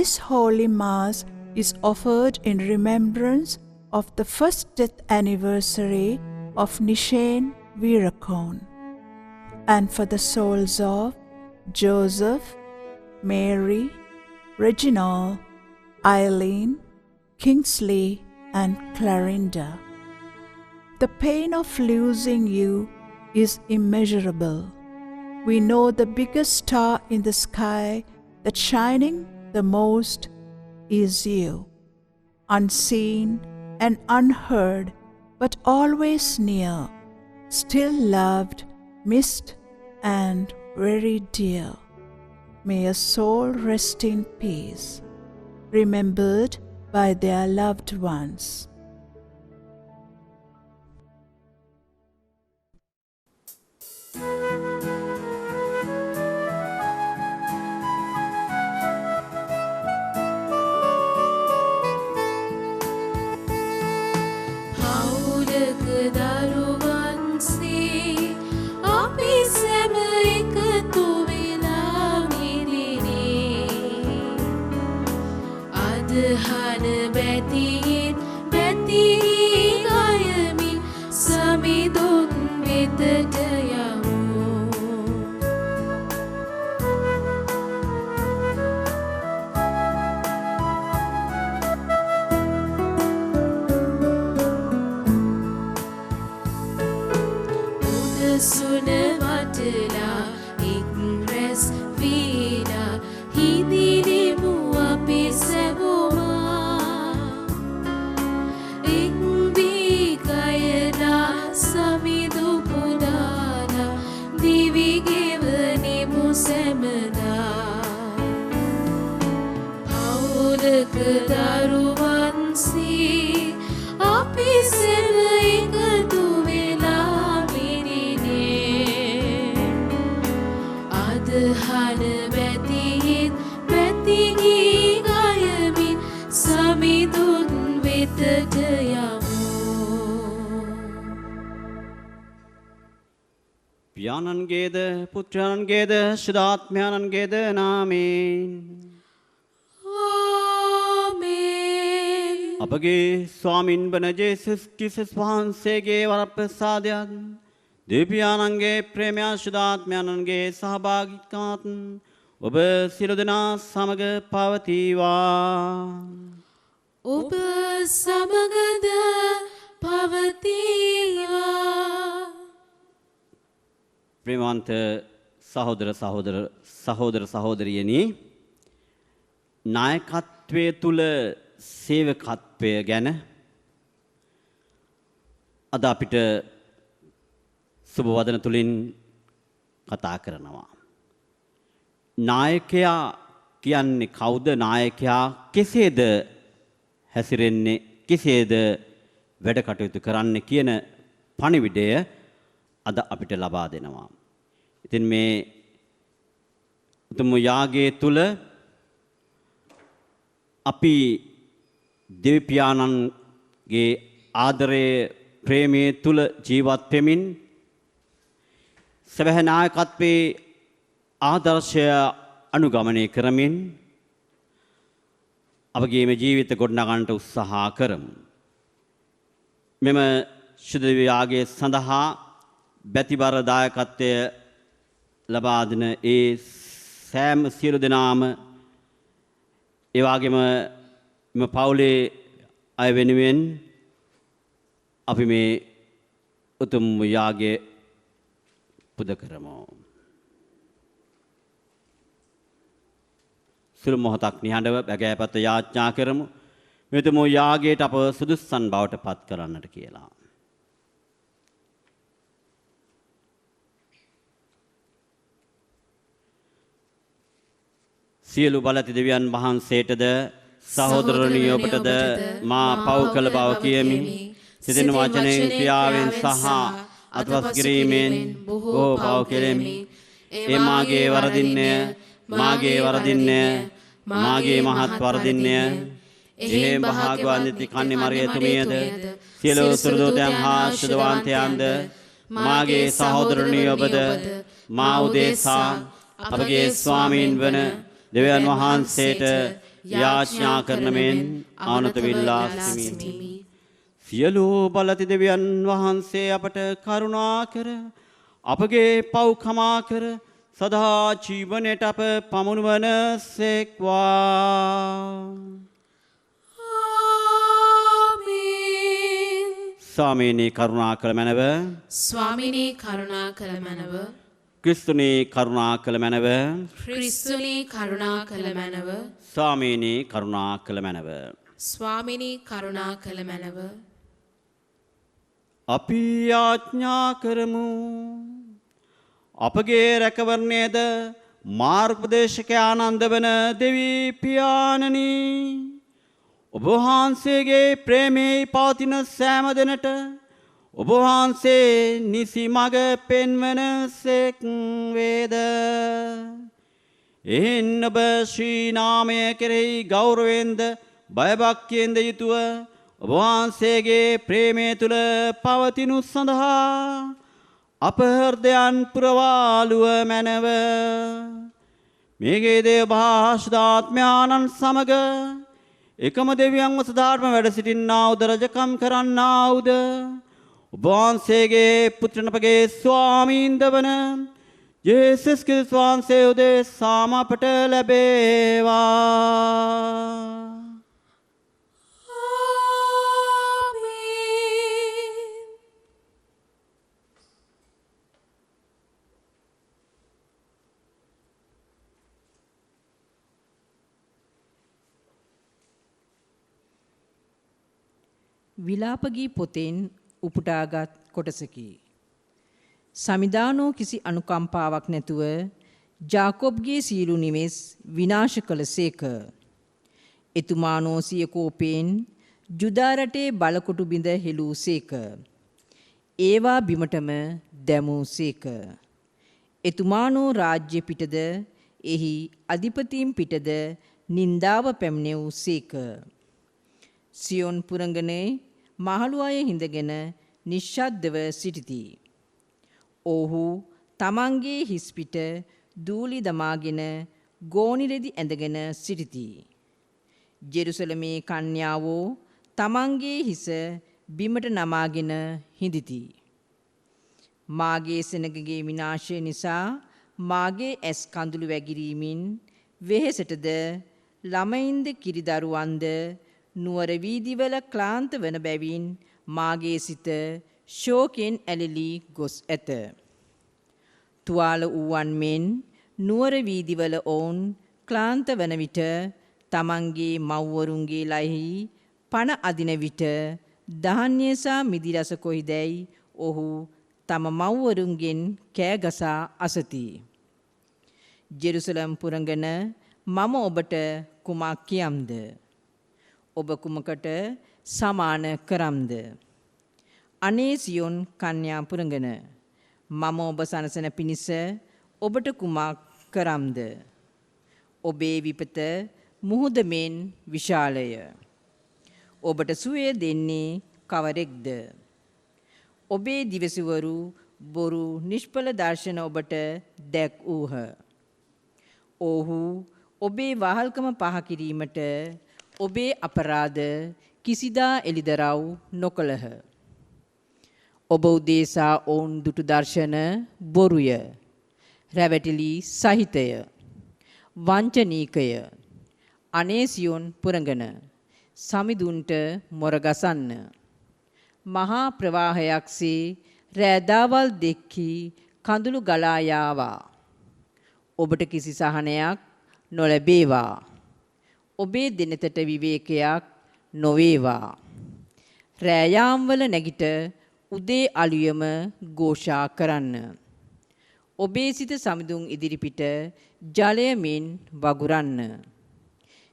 this Holy Mass is offered in remembrance of the first death anniversary of Nishane Virakon, and for the souls of Joseph, Mary, Reginald, Eileen, Kingsley, and Clarinda. The pain of losing you is immeasurable. We know the biggest star in the sky that's shining the most is you, unseen and unheard, but always near, still loved, missed, and very dear. May your soul rest in peace, remembered by their loved ones. පියාණන්ගේද පුත්‍රයන්ගේද ශුද්ධාත්මයන්ගේද නාමයෙන් ආමේන්. අපගේ ස්වාමින් වන ජේසුස් ක්‍රිස්තුස් වහන්සේගේ වරප්‍රසාදයන් දෙවියන්ගේ ප්‍රේමය ශුද්ධාත්මයන්ගේ සහභාගීත්වයන් ඔබ සියලු දෙනා සමග පවතිවා. ඔබ සමගද පවතිවා. ප්‍රේමවන්ත සහෝදර සහෝදරියනි, නායකත්වයේ තුල සේවකත්වය ගැන අද අපිට සුබ වදන තුලින් කතා කරනවා. නායකයා කියන්නේ කවුද? නායකයා කෙසේද හැසිරෙන්නේ, කෙසේද වැඩ කටයුතු කරන්නේ කියන පණිවිඩය අද අපිට ලබා දෙනවා. ඉතින් මේ උතුම් යාගයේ තුල අපි දෙවියන්ගේ ආදරයේ ප්‍රේමයේ තුල ජීවත් වෙමින් සැබෑ නායකත්වයේ ආදර්ශය අනුගමනය කරමින් අපගේ මේ ජීවිත ගොඩනගන්නට උත්සාහ කරමු. මෙම ශුද්ධ යාගයේ සඳහා බැතිබර දායකත්වය ලබා දෙන ඒ සෑම සියලු දෙනාම, ඒ වගේම මේ පවුලේ අය වෙනුවෙන් අපි මේ උතුම් යාගය පුද කරමු. සුළු මොහොතක් නිහඬව බැගෑපත යාඥා කරමු. මේ උතුම් යාගයට අප සුදුස්සන් බවට පත් කරන්නට කියලා. සියලු බලති දෙවියන් වහන්සේටද සහෝදරණිය ඔබටද මා පව් කළ බව කියමි. සිතෙන් වචනයෙන් ක්‍රියාවෙන් සහ අත්වස් කිරීමෙන් බොහෝ පව් කෙරෙමි. ඒ මාගේ වරදින්නය මාගේ මහත් වරදින්නය. එහෙම භාග්‍යවන්ති කන්නේ මරියතුමියද සියලු සුරදෝතයන් හා ශුද්ධවන්තයන්ද මාගේ සහෝදරණිය ඔබද මා උදෙසා අපගේ ස්වාමීන් වන දෙවියන් වහන්සේට යාඥා කරන මෙන් අනත විල්ලා සිටිමි. සියලු බලති දෙවියන් වහන්සේ අපට කරුණා කර අපගේ පව් කමා කර සදා ජීවනයට අප පමුණුවන සේක්වා. ස්වාමීනි කරුණා කළ මැනව. ස්වාමිනී කරුණා කළ මැනව. ක්‍රිස්තුනී කරුණා කළ මැනව. ක්‍රිස්තුනී කරුණා කළ මැනව. ස්වාමීනි කරුණා කළ මැනව. ස්වාමිනී කරුණා කළ මැනව. අපි යාඥා කරමු. අපගේ රැකවරණයද මාර්ගෝපදේශක ආනන්ද වන දෙවී පියාණනි, ඔබ වහන්සේගේ ප්‍රේමයේ පවතින සෑම දෙනට ඔබ වහන්සේ නිසි මඟ පෙන්වන සේක් වේද. එහෙන් ඔබ ශ්‍රී නාමය කෙරෙහි ගෞරවයෙන්ද භයභක්තියෙන්ද යුතුව ඔබ වහන්සේගේ ප්‍රේමය තුල පවතිනු සඳහා අප හෘදයන් පුරවාලුව මැනව. මේගේ දේව භාෂදාත්මයාණන් සමග එකම දෙවියන්ව සදාර්ම වැඩ සිටින්නා වූ රජකම් කරන්නා වූද ඔබ වහන්සේගේ පුත්‍රයන් අපගේ ස්වාමීන්ද වන යේසුස් ක්‍රිස්තුස් වහන්සේ උදෙසාම අපට ලැබේවා. විලාපගී පොතෙන් උපුටාගත් කොටසකි. සමිදානෝ කිසි අනුකම්පාවක් නැතුව ජාකොබ්ගේ සියලු නිවෙස් විනාශ කළසේක. එතුමානෝ සිය කෝපයෙන් ජුදා රටේ බලකොටු බිඳ හෙළූසේක. ඒවා බිමටම දැමූසේක. එතුමානෝ රාජ්‍ය පිටද එහි අධිපතීන් පිටද නින්දාව පැමිණෙව්සේක. සියොන් පුරංගනේ මහලු අය හිඳගෙන නිශ්ශබ්දව සිටිති. ඔහු තමන්ගේ හිස් පිට දූලි දමාගෙන ගෝනිරෙදි ඇඳගෙන සිටිති. ජෙරුසලමේ කන්‍යාවෝ තමන්ගේ හිස බිමට නමාගෙන හිඳිති. මාගේ සෙනගගේ විනාශය නිසා මාගේ ඇස් කඳුළු වැගිරීමෙන් වෙහෙසටද ළමයින්ද කිරිදරුවන්ද නුවර වීදිවල ක්ලාන්ත වන බැවින් මාගේ සිත ශෝකෙන් ඇලලි ගොස් ඇත. තුවාල වූවන් මෙන් නුවර වීදිවල ඔවුන් ක්ලාන්ත වන විට තමන්ගේ මව්වරුන්ගේ ලයෙහි පණ අදින විට ධාන්‍යසා මිදිරස කොයිදැයි ඔහු තම මව්වරුන්ගෙන් කෑගසා අසති. ජෙරුසලම් පුරංගන මම ඔබට කුමක් කියම්ද? ඔබ කුමකට සමාන කරම්ද? අනේ සියොන් කන්‍යා පුරංගන මම ඔබ සනසන පිණිස ඔබට කුමක් කරම්ද? ඔබේ විපත මුහුද මෙන් විශාලය. ඔබට සුවය දෙන්නේ කවරෙක්ද? ඔබේ දිවසිවරු බොරු නිෂ්ඵල දර්ශන ඔබට දැක් වූහ. ඔහු ඔබේ වහල්කම පහ කිරීමට ඔබේ අපරාධ කිසිදා එළිදරව් නොකළහ. ඔබ උදේසා ඔවුන් දුටු දර්ශන බොරුය, රැවටිලි සහිතය, වංචනීකය. අනේ සියොන් පුරංගන සමිඳුන්ට මොරගසන්න. මහා ප්‍රවාහයක්සේ රෑදාවල් දෙක්කි කඳුළු ගලා යාවා. ඔබට කිසි සහනයක් නොලැබේවා. ඔබේ දිනතට විවේකයක් නොවේවා. රෑයාම්වල නැගිට උදේ අලුයම ഘോഷා කරන්න. ඔබේ සිත සමිඳුන් ඉදිරිපිට ජලය මෙන් වගුරන්න.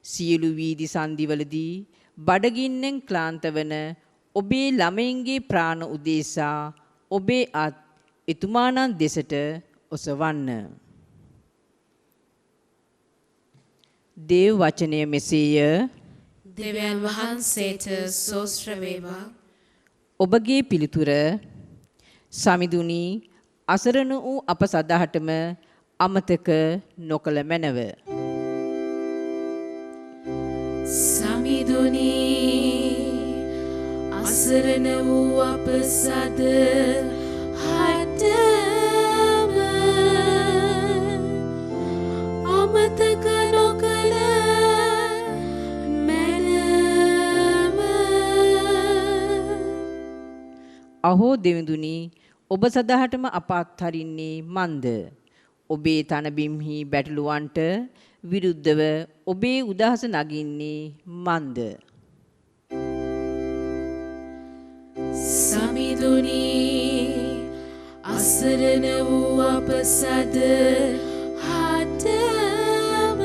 සියලු වීදි සන්ධිවලදී බඩගින්නෙන් ක්ලාන්ත වන ඔබේ ළමයින්ගේ ප්‍රාණ උදේසා ඔබේ අත් එතුමාණන් දෙසට ඔසවන්න. දේව වචනය මෙසේය. දෙවියන් වහන්සේට සෝස්ත්‍ර වේවා. ඔබගේ පිළිතුර සමිඳුනි අසරණ වූ අප සදහටම අමතක නොකළ මැනව. සමිඳුනි අසරණ වූ අප සද හටම අමතක නොකළ මැනව. අහෝ දෙවිඳුනි ඔබ සදහටම අප අත්හරින්නේ මන්ද? ඔබේ තනබිම්හි බැටළුවන්ට විරුද්ධව ඔබේ උදහස නගින්නේ මන්ද? සමිඳුනි අසරණ වූ අප සද හටම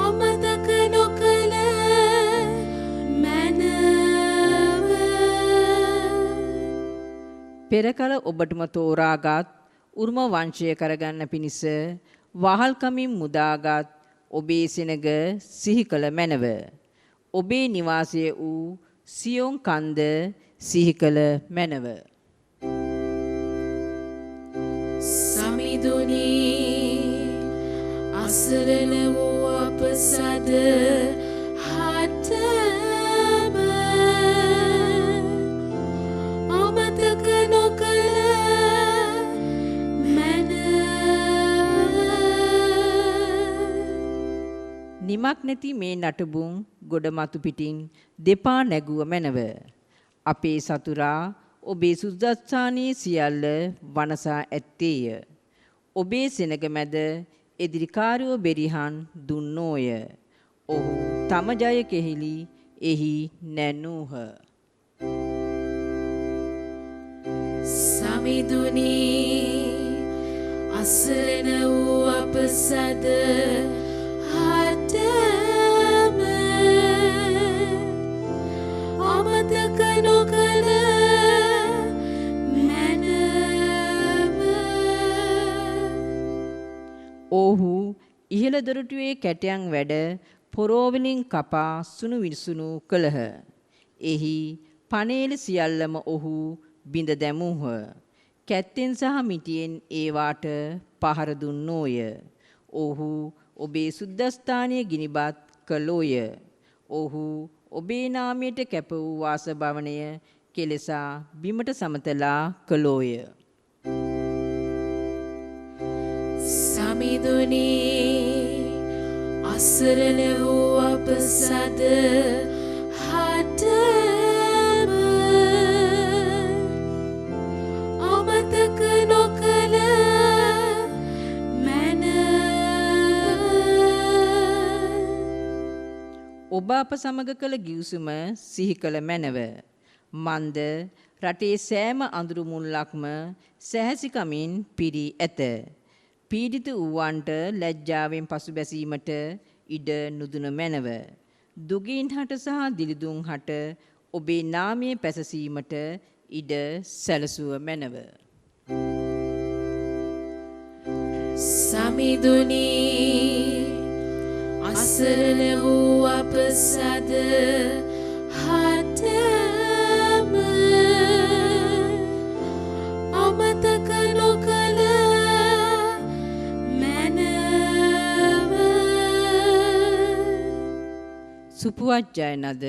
අමතක නොකළ මැනව. පෙර කල ඔබටම තෝරාගත් උරුම වංශය කරගන්න පිණිස වහල්කමින් මුදාගත් ඔබේ සෙනග සිහි කළ මැනව. ඔබේ නිවාසය වූ සියොන් කන්ද සිහි කළ මැනව. සමිඳුනි අසරණ වූ අප සද හටම අමතක නොකළ නිමක් නැති මේ නටබුන් ගොඩ මතු පිටින් දෙපා නැගුව මැනව. අපේ සතුරා ඔබේ සුද්දස්ථානයේ සියල්ල වනසා ඇත්තේය. ඔබේ සෙනග මැද එදිරිකාරයෝ බෙරිහන් දුන්නෝය. ඔහු තම ජය කෙහිලි එහි නැනූහ. සමිඳුනි අසරණ වූ අප සද හටම අමතක නොකළ මැනව. ඔහු ඉහළ දොරටුවේ කැටයන් වැඩ පොරෝවලින් කපා සුණු විසුණු කළහ. එහි පනේල සියල්ලම ඔහු බිඳ දැමූහ. කැත්තෙන් සහ මිටියෙන් ඒවාට පහර දුන්නෝය. ඔහු ඔබේ සුද්දස්ථානයේ ගිනිබත් කළෝය. ඔහු ඔබේ නාමයට කැප වූ වාසභවනය කෙලෙසා බිමට සමතලා කළෝය. සමිඳුනි අසරණ වූ අප සද හටම අමතක නොකළ ඔබ අප සමග කළ ගිවිසුම සිහි කළ මැනව. මන්ද රටේ සෑම අඳුරු මුල්ලක්ම සැහැසිකමින් පිරී ඇත. පීඩිත වූවන්ට ලැජ්ජාවෙන් පසුබැසීමට ඉඩ නුදුන මැනව. දුගීන් හට සහ දිලිදුන් හට ඔබේ නාමය පැසසීමට ඉඩ සැලසුව මැනව. සමිඳුනි අසරණ වූ අප සද හටම අමතක නොකළ මැනව. සුපුවත් ජයනද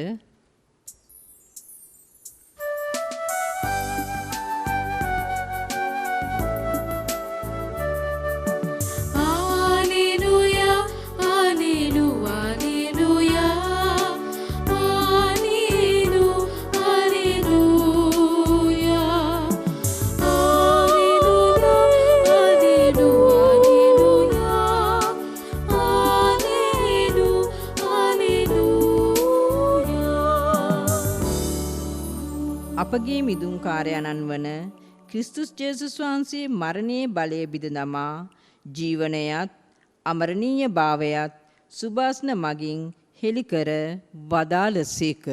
අපගේ මිදුම් කාර්යයන්න් වන ක්‍රිස්තුස් ජේසුස් වහන්සේ මරණයේ බලය බිඳ දමා ජීවනයත් අමරණීය භාවයත් සුභාස්න මගින් හෙළි කර වදාළසේක.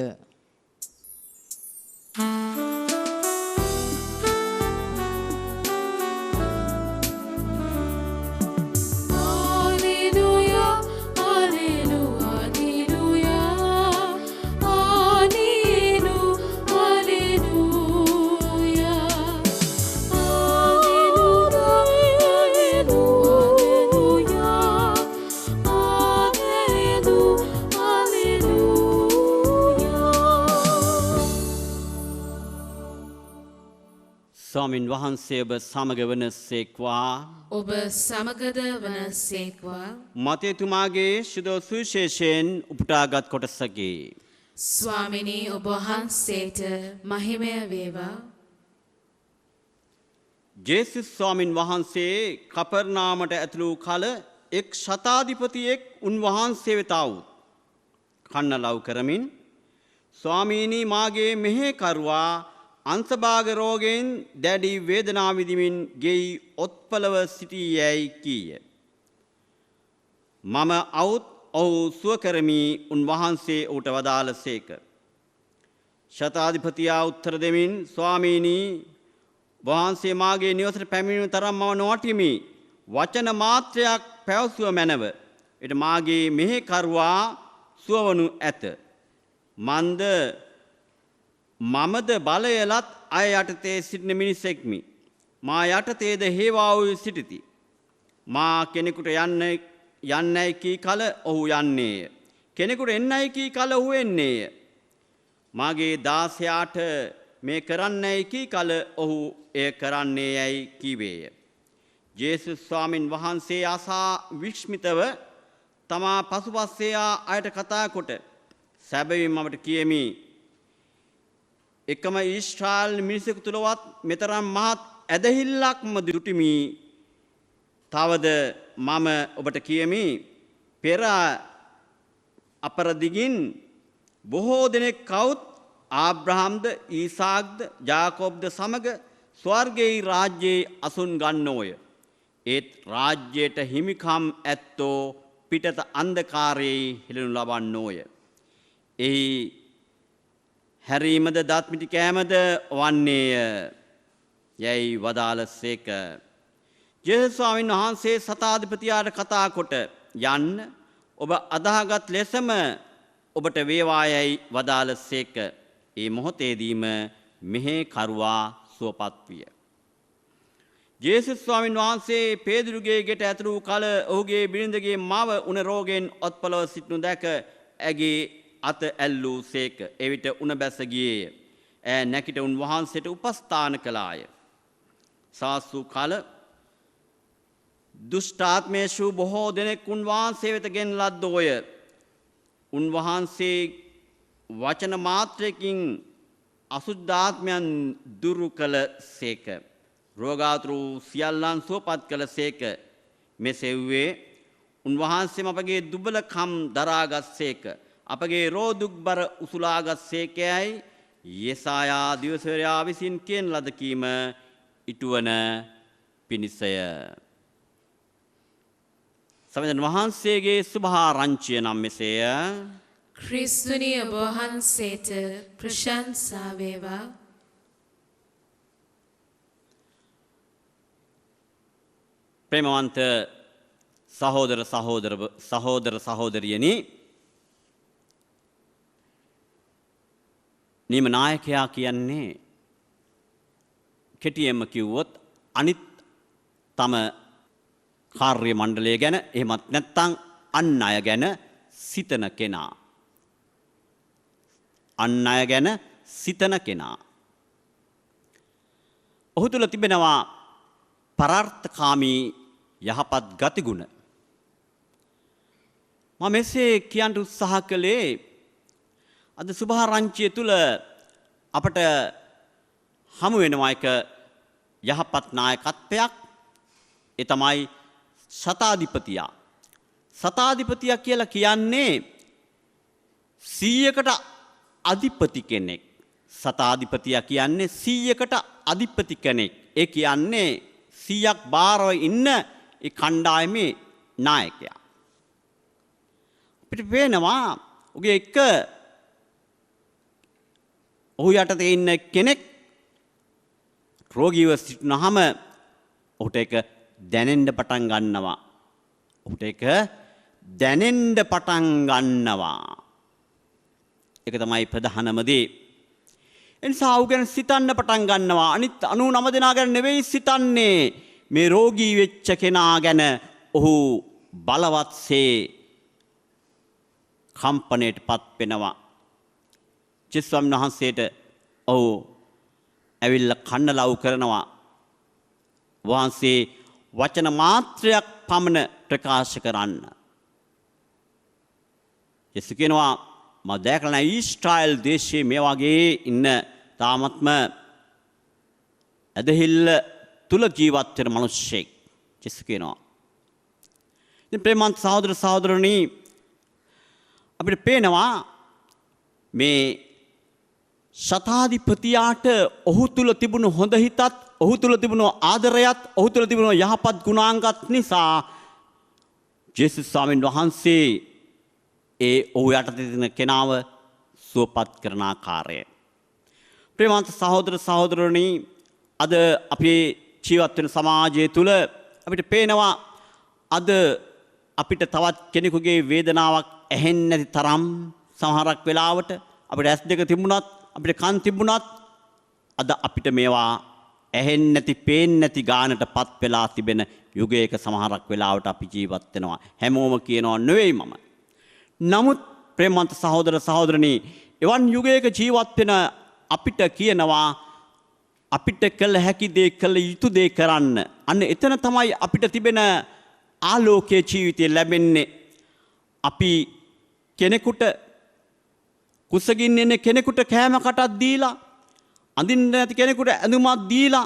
ස්වාමින් වහන්සේ ඔබ සමග වනසේක්වා. ඔබ සමගද වනසේක්වා. මතේතුමාගේ ශුද්ධ සුවිශේෂයෙන් උපුටාගත් කොටසකි. ස්වාමිනී ඔබ වහන්සේට මහිමය වේවා. ජේසුස් ස්වාමින් වහන්සේ කපර්නාමට ඇතුළු කල එක් ශතාධිපතියෙක් උන්වහන්සේ වෙත આવුත් කන්න ලව් කරමින් ස්වාමීනි මාගේ මෙහෙකරුවා අංශභාග රෝගයෙන් දැඩි වේදනා විඳිමින් ගෙයි ඔත්පලව සිටියැයි කීය. මම අවුත් ඔහු සුව කරමි උන්වහන්සේ ඌට වදාළසේක. ශතාධිපතියා උත්තර දෙමින් ස්වාමීනි වහන්සේ මාගේ නිවසට පැමිණෙන තරම් මම නොවටිමි. වචන මාත්‍රයක් පැවසුව මැනව. ඊට මාගේ මෙහෙකරුවා සුවවනු ඇත. මමද බලයලත් අය යටතේ සිටින මිනිසෙක්මි. මා යටතේද හේවා වූ සිටිති. මා කෙනෙකුට යන්නයි කී කල ඔහු යන්නේය. කෙනෙකුට එන්නයි කී කල ඔහු එන්නේය. මාගේ දාසයාට මේ කරන්නයි කී කල ඔහු එය කරන්නේ යැයි කීවේය. ජේසුස් ස්වාමින් වහන්සේ අසා විස්මිතව තමා පසුපස්සේ අයට කතා කොට සැබවින්ම අපට කියමි එකම ඊශ්‍රායල් මිනිසෙකු තුලවත් මෙතරම් මහත් ඇදහිල්ලක්ම දුටිමි. තවද මම ඔබට කියමි පෙර අපරදිගින් බොහෝ දෙනෙක් කවුත් ආබ්‍රහම්ද ඊසාක්ද ජාකෝබ්ද සමග ස්වර්ගයේ රාජ්‍යයේ අසුන් ගන්නෝය. ඒත් රාජ්‍යයට හිමිකම් ඇත්තෝ පිටත අන්ධකාරයේ හෙළනු ලබන්නෝය. එහි හැරීමද දත් මිටි කෑමද වන්නේය යැයි වදාළසේක. ජේසුස් ස්වාමීන් වහන්සේ සතාධිපතියාට කතා කොට යන්න ඔබ අදාහගත් ලෙසම ඔබට වේවා යැයි වදාළසේක. ඒ මොහොතේදීම මෙහෙකරුවා සුවපත් විය. ජේසුස් ස්වාමීන් වහන්සේ පේදුරුගේ ගෙට ඇතුළු කල ඔහුගේ බිරිඳගේ මව උණ රෝගයෙන් ඔත්පලව සිටිනු දැක ඇගේ අත ඇල්ලූ සේක. එවිට උණ බැස ගියේය. ඈ නැකිට උන්වහන්සේට උපස්ථාන කළාය. සාසු කල දුෂ්ටාත්මේෂු බොහෝ දෙනෙක් උන්වහන්සේ වෙත ගෙන ලද්දෝය. උන්වහන්සේ වචන මාත්‍රයකින් අසුද්ධාත්මයන් දුරු කළ සේක. රෝගාතුරු සියල්ලන් සුවපත් කළ සේක. මෙසෙව්වේ උන්වහන්සේම අපගේ දුබලකම් දරාගත් සේක. අපගේ රෝදුක් බර උසුලාගත් සේකයයි යෙසායා දිවසවරයා විසින් කියන ලද කීම ඉටුවන පිණිසය. සමිඳුන් වහන්සේගේ සුභාරංචිය නම් මෙසේය. ක්‍රිස්තුනි ඔබ වහන්සේට ප්‍රශංසා වේවා. ප්‍රේමවන්ත සහෝදර සහෝදරියනි, නියම නායකයා කියන්නේ කෙටියෙන්ම කිව්වොත් අනිත් තම කාර්ය මණ්ඩලය ගැන එහෙමත් නැත්නම් අන් අය ගැන සිතන කෙනා. අන් අය ගැන සිතන කෙනා. ඔහු තුළ තිබෙනවා පරාර්ථකාමී යහපත් ගතිගුණ. මම මෙසේ කියන්න උත්සාහ කළේ අද සුභාරංචිය තුළ අපට හමු වෙනවා එක යහපත් නායකත්වයක්. ඒ තමයි සතාධිපතියා. සතාධිපතියා කියලා කියන්නේ 100කට අධිපති කෙනෙක්. සතාධිපතියා කියන්නේ 100කට අධිපති කෙනෙක්. ඒ කියන්නේ 100ක් බාරව ඉන්න ඒ කණ්ඩායමේ නායකයා. අපිට පේනවා ඔහුගේ එක ඔහු යටතේ ඉන්න කෙනෙක් රෝගීව සිටිනහම ඔහුට ඒක දැනෙන්න පටන් ගන්නවා. ඔහුට ඒක දැනෙන්න පටන් ගන්නවා. ඒක තමයි ප්‍රධානම දේ. එනිසා ඔහු ගැන සිතන්න පටන් ගන්නවා. අනිත් 99 දෙනා ගැන නෙවෙයි සිතන්නේ. මේ රෝගී වෙච්ච කෙනා ගැන ඔහු බලවත්සේ කම්පණයටපත් වෙනවා. ජේසුස් වහන්සේට ඔහු ඇවිල්ලා කන්න ලව් කරනවා. වහන්සේ වචන මාත්‍රයක් පමණ ප්‍රකාශ කරන්න. යේසුස් කියනවා මම දැකලා නැහැ ඊශ්‍රායල් දේශයේ මේ වගේ ඉන්න තාමත්ම ඇදහිල්ල තුල ජීවත් වෙන මිනිස්සෙක්. යේසුස් කියනවා. ඉතින් ප්‍රේමන්ත සහෝදර සහෝදරනි අපිට පේනවා මේ ශතාධිපතියාට ඔහු තුල තිබුණු හොඳ හිතත් ඔහු තුල තිබුණු ආදරයත් ඔහු තුල තිබුණු යහපත් ගුණාංගත් නිසා ජේසුස් ස්වාමීන් වහන්සේ ඒ ඔහු යටතේ තියෙන කෙනාව සුවපත් කරන ආකාරය. ප්‍රේමන්ත සහෝදර සහෝදරනි අද අපේ ජීවත් වෙන සමාජය තුල අපිට පේනවා අද අපිට තවත් කෙනෙකුගේ වේදනාවක් ඇහෙන්නේ නැති තරම් සමහරක් වෙලාවට අපිට ඇස් දෙක තිබුණත් අපිට කන් තිබුණත් අද අපිට මේවා ඇහෙන්නේ නැති පේන්නේ නැති ගානටපත් වෙලා තිබෙන යුගයක සමහරක් වෙලාවට අපි ජීවත් වෙනවා. හැමෝම කියනවා නෙවෙයි මම. නමුත් ප්‍රේමන්ත සහෝදර සහෝදරනි එවන් යුගයක ජීවත් වෙන අපිට කියනවා අපිට කළ හැකි දේ කළ යුතු දේ කරන්න. අන්න එතන තමයි අපිට තිබෙන ආලෝකයේ ජීවිතය ලැබෙන්නේ. අපි කෙනෙකුට කුසගින්න එන කෙනෙකුට කෑම කටක් දීලා අඳින්න නැති කෙනෙකුට ඇඳුමක් දීලා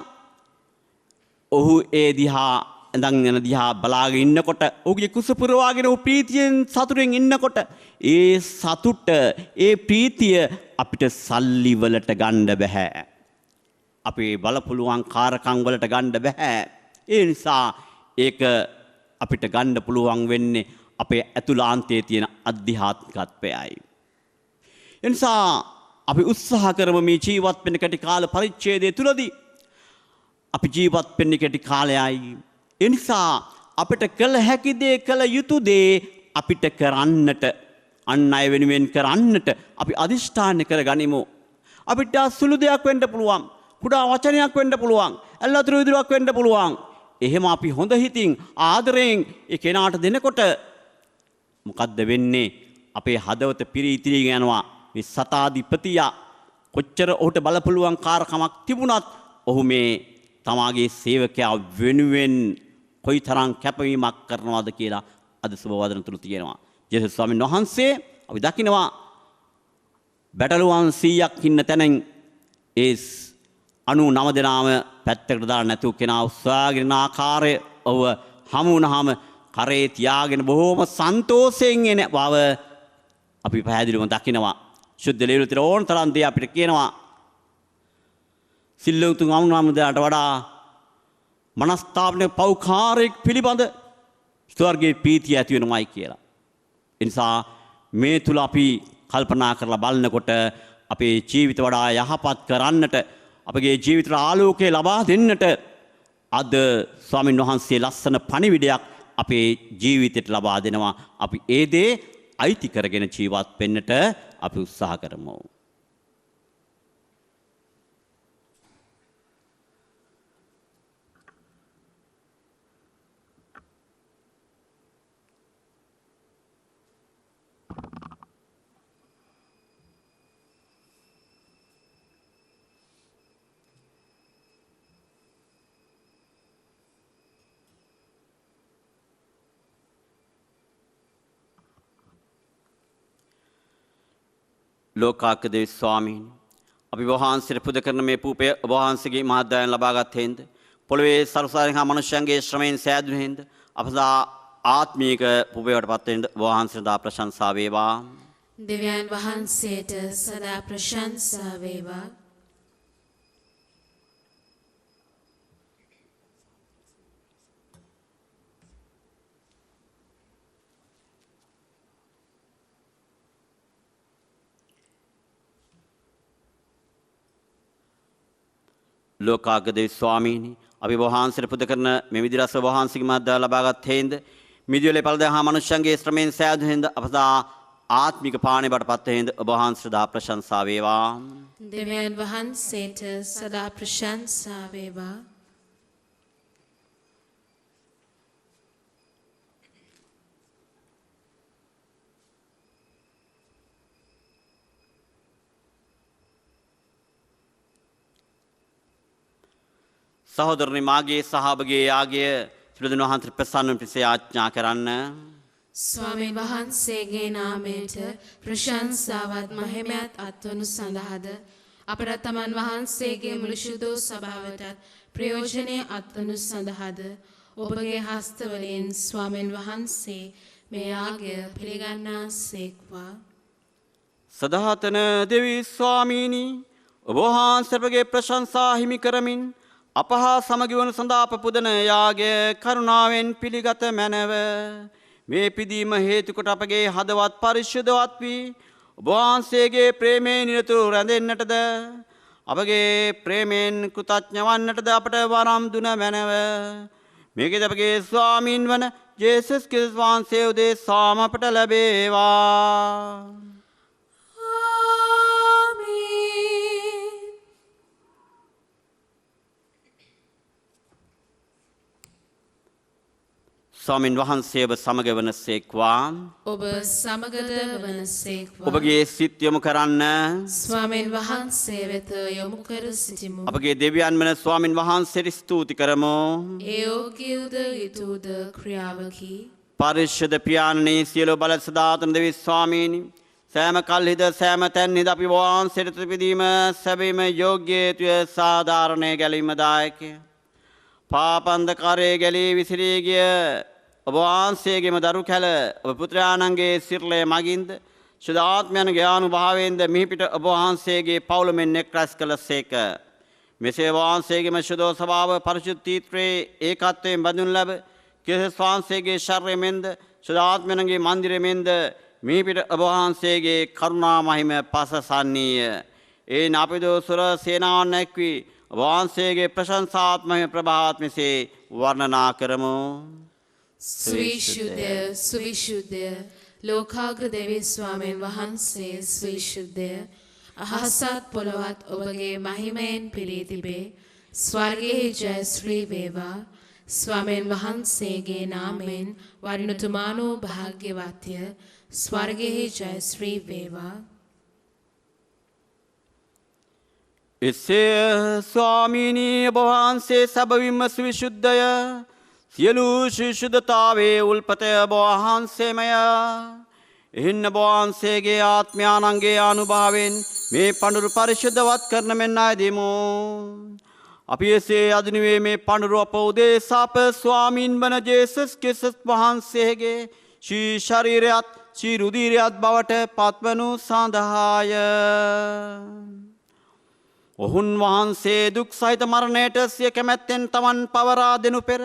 ඔහු ඒ දිහා ඇඳන් යන දිහා බලාගෙන ඉන්නකොට ඔහුගේ කුස පුරවාගෙන ඔහු ප්‍රීතියෙන් සතුටෙන් ඉන්නකොට ඒ සතුට ඒ ප්‍රීතිය අපිට සල්ලි වලට ගන්න බෑ. අපේ බලපුලුවන් කාරකම් වලට ගන්න බෑ. ඒ නිසා ඒක අපිට ගන්න පුළුවන් වෙන්නේ අපේ ඇතුළාන්තයේ තියෙන අධ්‍යාත්මිකත්වයයි. එනිසා අපි උත්සාහ කරමු මේ ජීවත් වෙන කැටි කාල පරිච්ඡේදය තුලදී අපි ජීවත් වෙන්නේ කැටි කාලයයි. එනිසා අපිට කළ හැකි දේ කළ යුතු දේ අපිට කරන්නට අන් අය වෙනුවෙන් කරන්නට අපි අදිෂ්ඨාන කරගනිමු. අපිට සුළු දෙයක් වෙන්න පුළුවන්. කුඩා වචනයක් වෙන්න පුළුවන්. ඇල්ලතුරු විදුරක් වෙන්න පුළුවන්. එහෙම අපි හොඳ හිතින් ආදරයෙන් ඒ කෙනාට දෙනකොට මොකද්ද වෙන්නේ? අපේ හදවත පිරී යනවා. මේ සතාධිපතියා කොච්චර ඔහුට බලපුලුවන් කාර්කමක් තිබුණත් ඔහු මේ තමාගේ සේවකයා වෙනුවෙන් කොයිතරම් කැපවීමක් කරනවද කියලා අද සුබ වදන තුල තියෙනවා. ජේසුස් ස්වාමීන් වහන්සේ අපි දකිනවා බැටළුවන් 100ක් ඉන්න තැනින් ඒ 99 දෙනාම පැත්තකට දාලා නැතුව කෙනා උස්සාගෙන ආකාරය ඔව හමු වුණාම කරේ තියාගෙන බොහොම සන්තෝෂයෙන් එන බව අපි පැහැදිලිවම දකිනවා. ශුද්ධ ලේවිතර ඕන තරම් දේ අපිට කියනවා. සිල්ලුතුන් අමුණාමුදාට වඩා මනස්ථාපනයේ පෞකාරයක් පිළිබඳ ස්වර්ගයේ ප්‍රීතිය ඇති වෙනවයි කියලා. ඒ නිසා මේ තුල අපි කල්පනා කරලා බලනකොට අපේ ජීවිත වඩා යහපත් කරන්නට අපගේ ජීවිතට ආලෝකය ලබා දෙන්නට අද ස්වාමින් වහන්සේ ලස්සන පණිවිඩයක් අපේ ජීවිතයට ලබා දෙනවා. අපි ඒ දේ අයිති කරගෙන ජීවත් වෙන්නට අපි උත්සාහ කරමු. ලෝකාකදේව ස්වාමීන් අපි වහන්සේට පුද කරන මේ පූපය ඔබ වහන්සේගේ මහත්දයන් ලබාගත් හේඳ පොළවේ සරුසාරෙන් හා මනුෂ්‍යයන්ගේ ශ්‍රමයෙන් සෑදුණු හේඳ අපසා ආත්මීක පූපයට පත් වෙන ඔබ වහන්සේට දා ප්‍රශංසා වේවා. දෙවියන් වහන්සේට සදා ප්‍රශංසා වේවා. ලෝකාගදේව ස්වාමීනි අපි වහන්සේට පුද කරන මේ විදිහට වහන්සේගේ මහත්දය ලබාගත් හේඳ මිදියලේ පළදා හා මනුෂ්‍යයන්ගේ ශ්‍රමයෙන් සෑදුණු හේඳ අපසා ආත්මික පාණය බටපත් හේඳ ඔබ වහන්සේට දා ප්‍රශංසා වේවා. දෙවියන් වහන්සේට සදා ප්‍රශංසා වේවා. සහෝදරනි මාගේ සහභාගී යාගය පිළිදෙන වහන්සේ ප්‍රසන්න පිසේ ආඥා කරන්න. ස්වාමීන් වහන්සේගේ නාමයට ප්‍රශංසාවත් මහිමයත් අත්වනු සඳහාද අපට තමන් වහන්සේගේ මුළු ශුද්ධ සභාවටත් ප්‍රයෝජනීය අත්වනු සඳහාද ඔබගේ හස්තවලින් ස්වාමීන් වහන්සේ මේ යාගය පිළිගන්නාසේක්වා. සදහතන දෙවි ස්වාමීනි ඔබ වහන්සේගේ ප්‍රශංසා හිමි කරමින් අප හා සමගි වන සඳහා පුදන යාගය කරුණාවෙන් පිළිගත මැනව. මේ පිදීම හේතු කොට අපගේ හදවත් පරිශුද්ධවත් වී ඔබ වහන්සේගේ ප්‍රේමයේ නිරතුරු රැඳෙන්නටද අපගේ ප්‍රේමයෙන් කෘතඥ වන්නටද අපට වරම් දුන මැනව. මේකද අපගේ ස්වාමීන් වන ජේසුස් ක්‍රිස්තුස් වහන්සේ උදෙසාම අපට ලැබේවා. ස්වාමීන් වහන්සේ ඔබ සමග වනසේක්වා. ඔබ සමගද වනසේක්වා. ඔබගේ සිත් යොමු කරන්න. ස්වාමීන් වහන්සේ වෙත යොමු කර සිටිමු. අපගේ දෙවියන් වන ස්වාමීන් වහන්සේට ස්තුති කරමු. ඒ යෝග්‍යද යුතුයද ක්‍රියාවකි. පරිශුද්ධ පියාණනි සියලු බල සදාතන දෙවි ස්වාමීනි සෑම කල්හිද සෑම තැන්හිද අපි වහන්සේට ත්‍රිපදීම සැබීම යෝග්‍යත්වය සාධාරණය ගැලීමදායකය. පාපන්දකාරයේ ගැලී විසිරී ගිය ඔබ වහන්සේගේම දරු කැල ඔබ පුත්‍රයාණන්ගේ සිරලය මගින්ද ශුද්ධාත්මයන්ගේ ආනුභාවයෙන්ද මිහිපිට ඔබ වහන්සේගේ පවුලමෙන් එක් රැස් කළසේක. මෙසේ වහන්සේගේම ශුද්ධ ස්වභාව පරිශුද්ධීත්වයේ ඒකත්වයෙන් බඳුන් ලැබ ක්‍රිස්තුස් වහන්සේගේ ශරීරයෙන්ද ශුද්ධාත්මයන්ගේ මන්දිරයෙන්ද මිහිපිට ඔබ වහන්සේගේ කරුණා මහිම පසසන්නීය. ඒ නාපිදෝ සුර සේනාවන් එක්වී ඔබ වහන්සේගේ ප්‍රශංසාත්මක ප්‍රභාවත් මෙසේ වර්ණනා කරමු. ස්විශුද්ධ සුවිශුද්ධ ලෝකාග්‍ර දෙවි ස්වාමීන් වහන්සේ ස්විශුද්ධ අහසත් පොළවත් ඔබගේ මහිමයෙන් පිරී තිබේ. ස්වර්ගයේ ජය ශ්‍රී වේවා. ස්වාමීන් වහන්සේගේ නාමයෙන් වඩිනතුමානෝ භාග්‍යවත්ය. ස්වර්ගයේ ජය ශ්‍රී වේවා. එසේ ස්වාමීනී ඔබ වහන්සේ සැබවින්ම සවිශුද්ධය. සියලු ශුද්ධතාවේ උල්පතය ඔබ වහන්සේමය. එහෙන්න ඔබ වහන්සේගේ ආත්මයාණන්ගේ අනුභවයෙන් මේ පඬුරු පරිශුද්ධවත් කරන මෙන් ආයදීමු. අපි එසේ අදිනුවේ මේ පඬුරු අප උදෙසා අප ස්වාමීන් වන ජේසුස් ක්‍රිස්තුස් වහන්සේගේ ශ්‍රී ශරීරයත් ශ්‍රී රුධිරයත් බවට පත්වනු සඳහාය. ඔහුන් වහන්සේ දුක් සහිත මරණයට සිය කැමැත්තෙන් තමන් පවරා දෙනු පෙර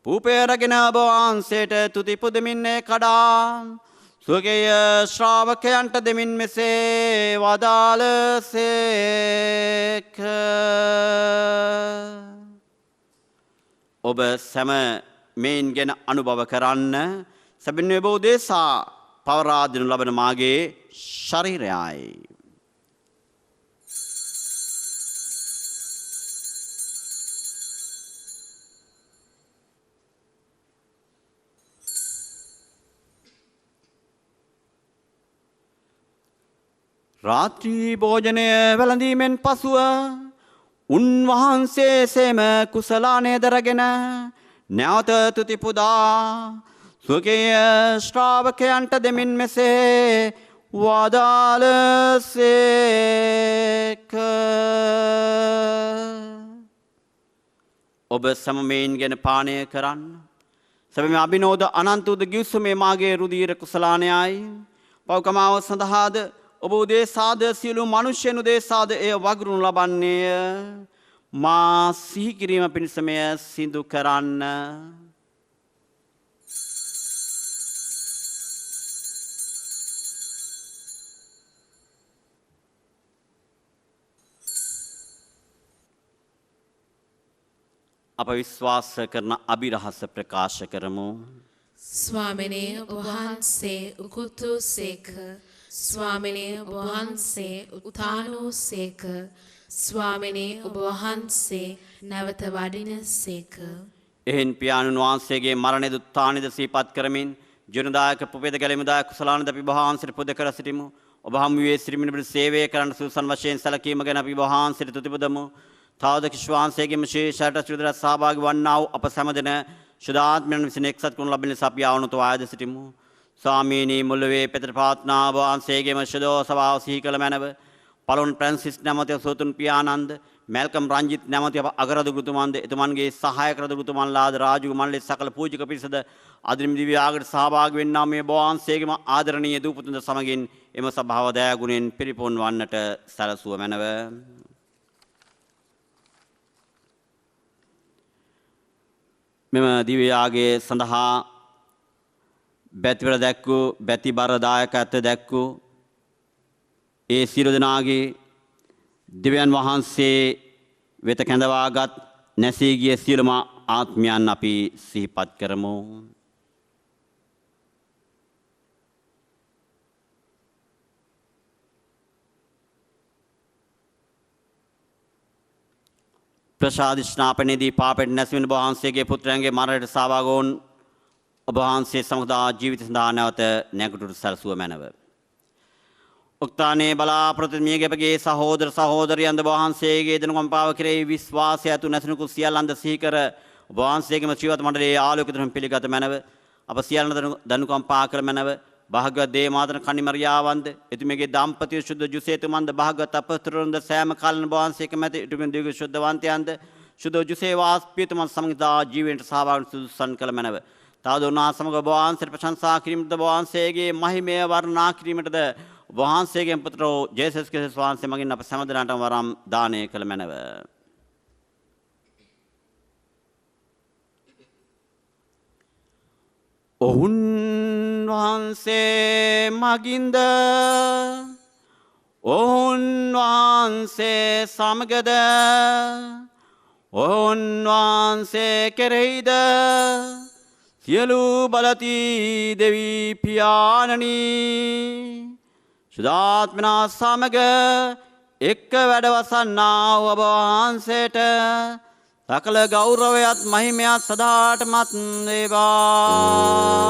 පූපේරගෙන ඔබ වහන්සේට තුති පුදමින් කඩා ස්වකීය ශ්‍රාවකයන්ට දෙමින් මෙසේ වදාළසේක. ඔබ සැම මෙයින් ගැන අනුභව කරන්න. සැබින් ඔබ උදෙසා පවරා දෙනු ලබන මාගේ ශරීරයයි. රාත්‍රී භෝජනය වැළඳීමෙන් පසුව උන්වහන්සේ සේම කුසලානය දරගෙන නැවත තුති පුදා ස්වකීය ශ්‍රාවකයන්ට දෙමින් මෙසේ වදාළසේක. ඔබ සමමයෙන් ගැන පානය කරන්න. සැබවින්ම අභිනෝද අනන්ත උද ගිවිසුමේ මාගේ රුධිර කුසලානයයි. පව්කමාව සඳහාද ඔබ උදෙසාද සියලු මනුෂ්‍යයන් උදෙසාද එය වගුරුනු ලබන්නේය. මා සිහි කිරීම පිණිස මෙය සිදු කරන්න. අප විශ්වාස කරන අභිරහස ප්‍රකාශ කරමු. ස්වාමිනේ ඔබ වහන්සේ උකුතු සේක. ස්වාමිනේ ඔබ වහන්සේ උත්ථානෝ සේක. ස්වාමිනේ ඔබ වහන්සේ නැවත වඩින සේක. එහෙන් පියාණන් වහන්සේගේ මරණය දුත්ථානද සිහිපත් කරමින් ජීවනදායක පුපේද ගැලීමදායක කුසලානද අපි වහන්සේට පුද කර සිටිමු. ඔබ හමුවේ සිරිමින පිට සේවය කරන්න සූසන් වශයෙන් සැලකීම ගැන අපි වහන්සේට තුති පුදමු. තවද කිශ්වාන්සේගේ විශේෂයට ශ්‍රීදර සහභාගී වන්නා වූ අප සැමදෙන ශුද්ධාත්මයන් විසින් එක්සත් කරනු ලබන ලෙස අපි ආවනතු ආයද සිටිමු. ස්වාමීනි මුල්ලවේ පෙතර ප්‍රාර්ථනා වහන්සේගේම ශුද්ධ සභාව සිහි කළ මැනව. පලොන් ප්‍රැන්සිස් නැමැති සෝතුන් පියානන්ද මැල්කම් රංජිත් නැමැති අප අගරදුගුරුතුමන්ද එතුමන්ගේ සහායක රදුගුරුතුමන්ලාද රාජු මණ්ඩලයේ සකල පූජක පිරිසද අදිරිම දිව්‍යාගයට සහභාගී වෙන්නා මේ වහන්සේගේම ආදරණීය දූපුතුන්ද සමගින් එම සභාව දයාගුණෙන් පිරිපුන් වන්නට සැලසුව මැනව. මෙම දිව්‍යාගයේ සඳහා බැතිවර දැක්වූ බැතිබර දායකත්වය දැක්වූ ඒ සියලු දෙනාගේ දෙවියන් වහන්සේ වෙත කැඳවාගත් නැසී ගිය සියලුම ආත්මයන් අපි සිහිපත් කරමු. ප්‍රසාද ස්නාපනයේදී පාපෙට නැසෙන වහන්සේගේ පුත්‍රයන්ගේ මරණයට සහභාගී වුන් ඔබ වහන්සේ සමුදා ජීවිත සඳහා නැවත නැගිටුට සැලසුව මැනව. උක්තානේ බලාපොරොත්තු මියගැපගේ සහෝදර සහෝදරියන්ද වහන්සේගේ දනුකම්පාව කෙරෙහි විශ්වාසය ඇතු නැසෙනු සියල්ලන්ද සිහි කර ඔබ වහන්සේගේම ජීවිත මණ්ඩලයේ ආලෝකිත ධර්ම පිළිගත මැනව. අප සියල්ලන් දනුකම්පා කර මැනව. භාග්‍යවත් දේමාතන කන්නිමරියාවන්ද එතුමියගේ දම්පතිය ශුද්ධ ජුසේතුමන්ද භාග්‍යවත් අපස්තරුන්ද සෑම කාලන වහන්සේක මැද එතුමියන් දීර්ඝ ශුද්ධවන්තයන්ද ශුද්ධ ජුසේ වාස්පියතුමන් සමගදා ජීවයට සහභාගී සුදුසුසන් කළ මැනව. තවද උන්වහන්සේ සමග ඔබ වහන්සේට ප්‍රශංසා කිරීමටද ඔබ වහන්සේගේ මහිමය වර්ණනා කිරීමටද ඔබ වහන්සේගේ පුත්‍ර ජේසුස් ක්‍රිස්තුස් වහන්සේ මගින් අප සෑම දෙනාටම වරම් දානය කළ මැනව. ඔවුන් වහන්සේ මගින්ද ඔවුන් වහන්සේ සමගද ඔවුන් වහන්සේ කෙරෙහිද සියලු බලති දෙවි පියාණනි සුදාත්මනා සමග එක්ක වැඩවසන්නා ඔබ වහන්සේට සකල ගෞරවයත් මහිමයත් සදාටමත් වේවා.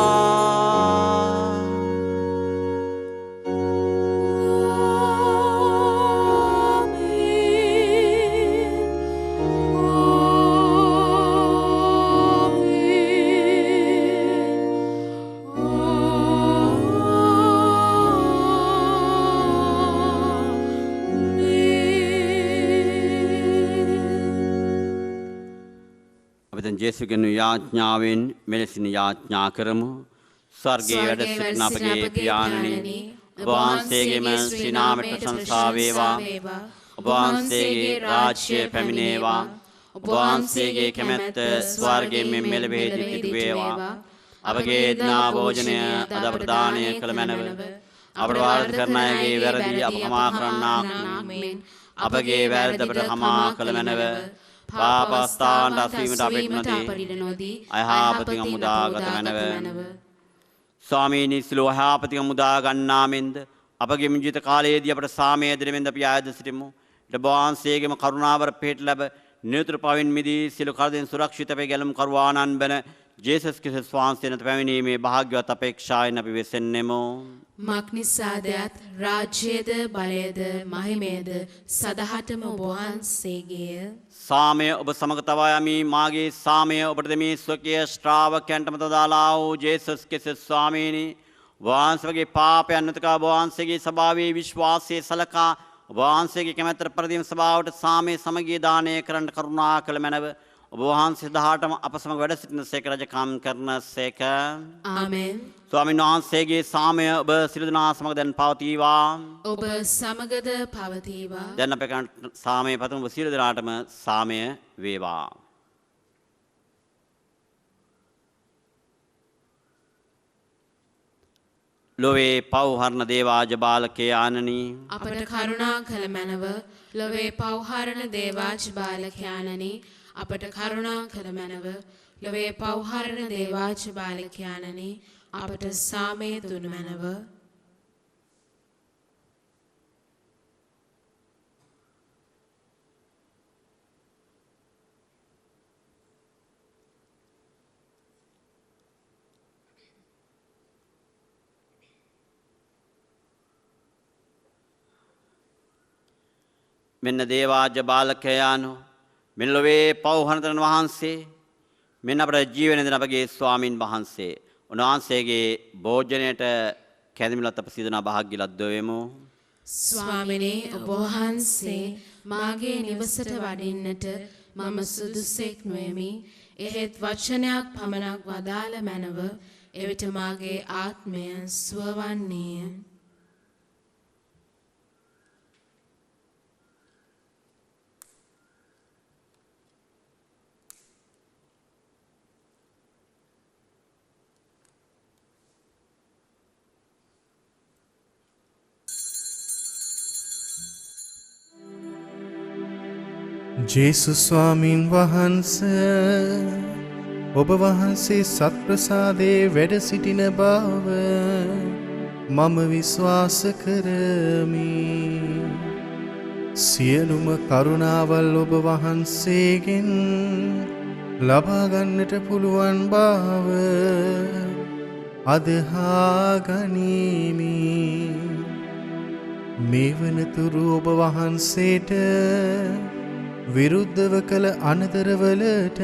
ජේසුගෙන් යාඥාවෙන් මෙලෙසින් යාඥා කරමු. ස්වර්ගයේ වැඩ සිටින අපගේ පියාණනි ඔබ වහන්සේගේම ශ්‍රී නාමයට ප්‍රශංසා වේවා. ඔබ වහන්සේගේ රාජ්‍යය පැමිණේවා. ඔබ වහන්සේගේ කැමැත්ත ස්වර්ගයෙන් මෙලෙවේදී සිදු වේවා. අපගේ දිනා භෝජනය අද ප්‍රදානය කළ මැනව. අපට වාද කරන අයගේ වැරදි අප කමා කරන්නාක් මෙන් අපගේ වැරදි අපට කමා කළ මැනව. පාපස්ථානට අස්වීමට අපට නොදී අයහපතින් මුදාගත මැනව. ස්වාමීනි සිලෝ අයහපතින් මුදා ගන්නා මෙන්ද අපගේ ජීවිත කාලයේදී අපට සාමය දෙන මෙන්ද අපි ආයද සිටිමු. ඊට වහන්සේගේම කරුණාවර පිහිට ලැබ නිරතුරු පවින් මිදී සියලු කරදෙන් සුරක්ෂිත වේ ගැලුම් කරවානන් බන ජේසස් ක්‍රිස්තුස් වහන්සේ වෙත පැමිණීමේ භාග්‍යවත් අපේක්ෂාවෙන් අපි වෙසෙන්නෙමු. මක්නිසාදයත් රාජ්‍යයේද බලයද මහිමයද සදහටම ඔබ වහන්සේගේය. සාමය ඔබ සමග තවා යමි. මාගේ සාමය ඔබට දෙමි. ස්වකීය ශ්‍රාවකයන්ටම තදාලා වූ ජේසස් ක්‍රිස්තුස් ස්වාමීනි වහන්සේගේ පාපයන් නැතකා වහන්සේගේ ස්වභාවයේ විශ්වාසයේ සලකා වහන්සේගේ කැමැත්තට පරිදීම සභාවට සාමය සමගිය දානය කරන්න කරුණා කළ මැනව. ඔබ වහන්සේ 18ම අප සමග වැඩ සිටින සේක රජකම් කරන සේක. ආමෙන්. ස්වාමීන් වහන්සේගේ සාමය ඔබ සියලු දෙනා සමග දැන් පවතිවා. ඔබ සමගද පවතිවා. දැන් අපේ සාමය පතමු. ඔබ සියලු දෙනාටම සාමය වේවා. ලොවේ පව්හරණ දේවාජ බාලකේ ආනනි අපට කරුණා කළ මැනව. ලොවේ පව්හරණ දේවාජ බාලකයාණනි අපට කරුණා කළ මැනව. ලොවේ පව්හරණ දේවාජ බාලකයාණනි අපට සාමය දුනු මැනව. මෙන්න දේවාජ බාලකයාණෝ මෙලොවේ පෞහනතරන් වහන්සේ මෙන්න අපට ජීවන දෙන අපගේ ස්වාමින් වහන්සේ උන්වහන්සේගේ භෝජනයට කැඳමිලත් අප සිදනා භාග්‍ය ලද්දෝ වෙමු. ස්වාමිනේ ඔබ වහන්සේ මාගේ නිවසට වඩින්නට මම සුදුසෙක් නොෙමි. එහෙත් වචනයක් පමණක් වදාළ මැනව එවිට මාගේ ආත්මය සුවවන්නේය. ජේසුස් ස්වාමීන් වහන්සේ ඔබ වහන්සේ සත්ප්‍රසාදේ වැඩ සිටින බව මම විශ්වාස කරමි. සියලුම කරුණාවල් ඔබ වහන්සේගෙන් ලබා ගන්නට පුළුවන් බව අදහා ගනිමි. මේ වනතුරු ඔබ වහන්සේට විරුද්ධව කළ අනතරවලට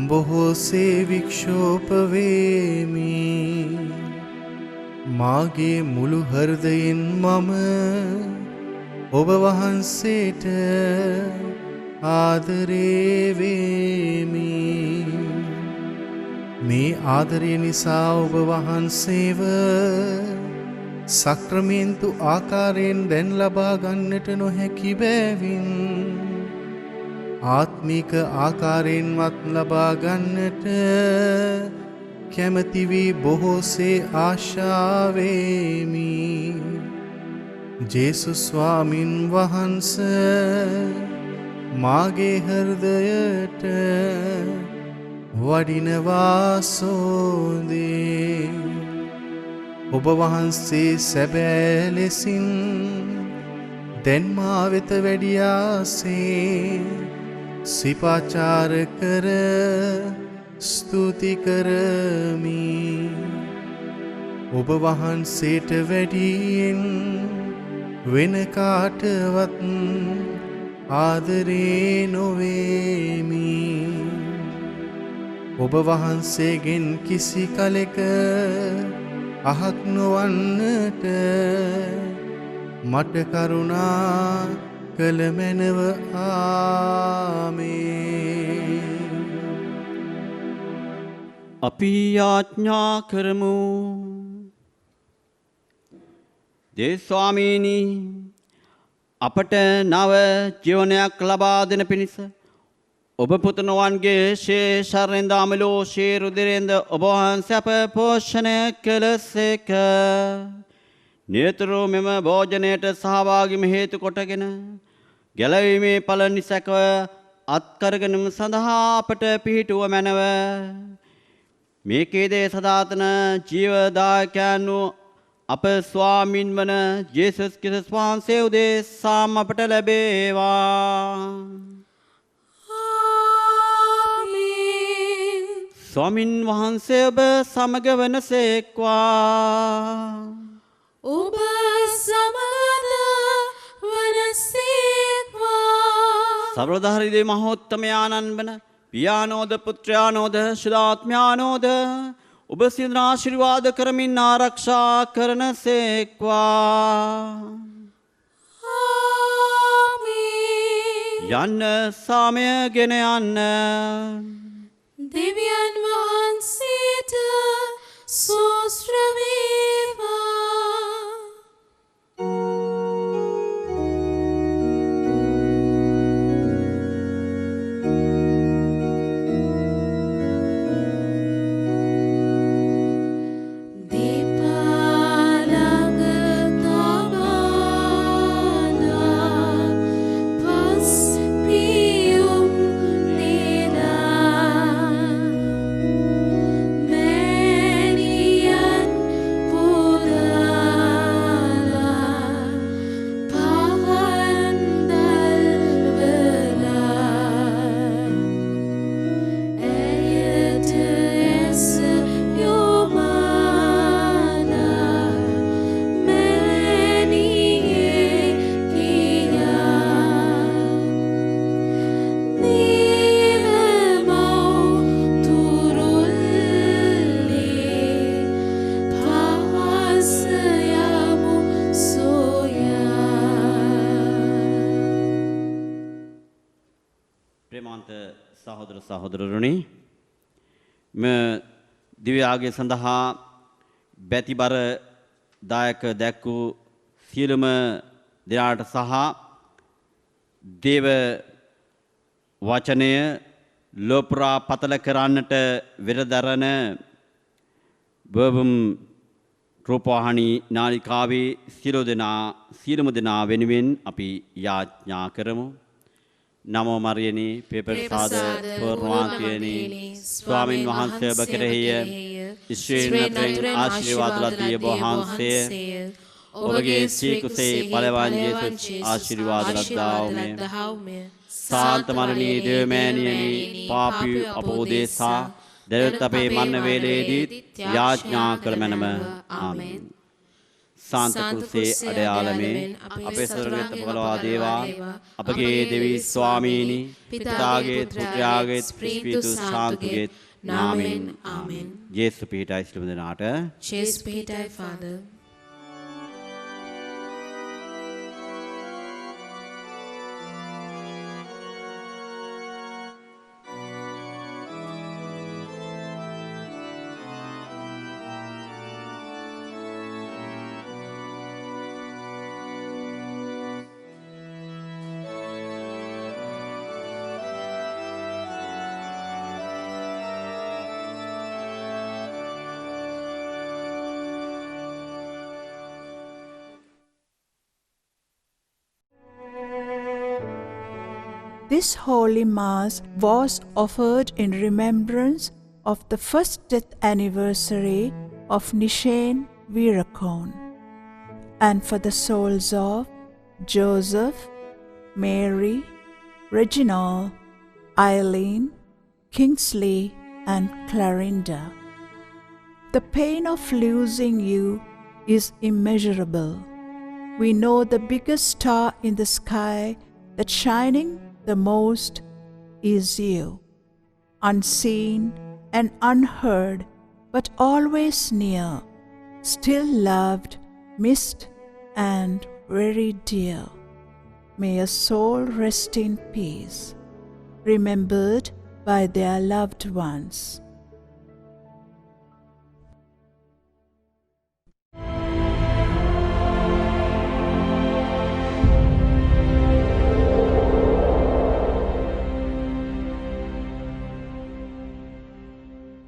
බොහෝසේ වික්ෂෝප වේමි. මාගේ මුළු හෘදයෙන් මම ඔබ වහන්සේට ආදරේ වෙමි. මේ ආදරය නිසා ඔබ වහන්සේව සක්‍රමේන්තු ආකාරයෙන් දැන් ලබා ගන්නට නොහැකි බැවින් ආත්මික ආකාරයෙන්වත් ලබා ගන්නට කැමැති වී බොහෝසේ ආශාවෙමි. ජේසුස් ස්වාමින් වහන්සේ මාගේ හෘදයට වඩිනවා සෝදේ. ඔබ වහන්සේ සැබෑ ලෙසින් දැන් මා වෙත වැඩියාසේ සිපාචාර කර ස්තුති කරමි. ඔබ වහන්සේට වැඩියෙන් වෙන කාටවත් ආදරේ නොවේමි. ඔබ වහන්සේගෙන් කිසි කලෙක අහක් නොවන්නට මට කරුණා කළ මැනව. ආමේන්. අපි යාඥා කරමු. දේස්වාමීනි අපට නව ජීවනයක් ලබා දෙන පිණිස ඔබ පුතණුවන්ගේ ශේෂරෙන්ද අමලෝ ශේරුදිරෙන්ද ඔබ වහන්සේ අප පෝෂණය කළසේක. නියතුරු මෙම භෝජනයට සහභාගීම හේතු කොටගෙන ගැලවීමේ ඵල නිසකව අත්කරගැනීම සඳහා අපට පිහිටුව මැනව. මේකේදී සදාතන ජීවදායකයන් වූ අප ස්වාමින් වන ජේසුස් ක්‍රිස්තුස් වහන්සේ උදෙසාම අපට ලැබේවා. ස්වාමින් වහන්සේ ඔබ සමග වනසේක්වා. ඔබ සමග වනසේක්වා. සර්වධාරී දේ මහෝත්තමයාණන් වන පියානෝද පුත්‍රයානෝද ශුද්ධාත්මයානෝද ඔබ සියලු ආශිර්වාද කරමින් ආරක්ෂා කරනසේක්වා. ආමේන්. යන්න සාමයගෙන යන්න. දෙවියන් වහන්සේට සෝස්ත්‍ර වේවා. Pura සහෝදර සහෝදරරුනි මේ දිව්‍යාගය සඳහා බැතිබර දායක දැක්වූ සියලුම දෙනාට සහ දේව වචනය ලෝපුරා පතල කරන්නට වෙරදරන බර්බම් රූපවාහිනී නාලිකාවේ සියලුම දෙනා වෙනුවෙන් අපි යාඥා කරමු. නමෝ මරියනි පෙපරසාද පූර්ණවාක්‍යනි ස්වාමින් වහන්සේ ඔබ කෙරෙහිය ශ්‍රේණියෙන් ආශිර්වාද ලදී වහන්සේ ඔබගේ සීකුසේ බලවන් යේසුස් ආශිර්වාද ලද්දාවමේ සාන්ත මරණී දේවමෑණියනි පාපී අපෝදේසා දරත් අපේ මන්න වේලේදී යාඥා කරමනම ආමේන්. සාන්ත කුසේ අඩයාලමේ අපේ සරණත බලවා දේවා අපගේ දෙවි ස්වාමීනි පිතාගේ පුත්‍රයාගේ ස්පීතු සාන්තුගේ නාමයෙන් ආමේන්. යේසු පිහිටයි සිළුම දෙනාට. Cheers පිහිටයි Father. This Holy Mass was offered in remembrance of the first death anniversary of Nishane Virakon, and for the souls of Joseph, Mary, Reginald, Eileen, Kingsley, and Clarinda. The pain of losing you is immeasurable. We know the biggest star in the sky that's shining the most is you, unseen and unheard, but always near, still loved, missed, and very dear. May your soul rest in peace, remembered by their loved ones.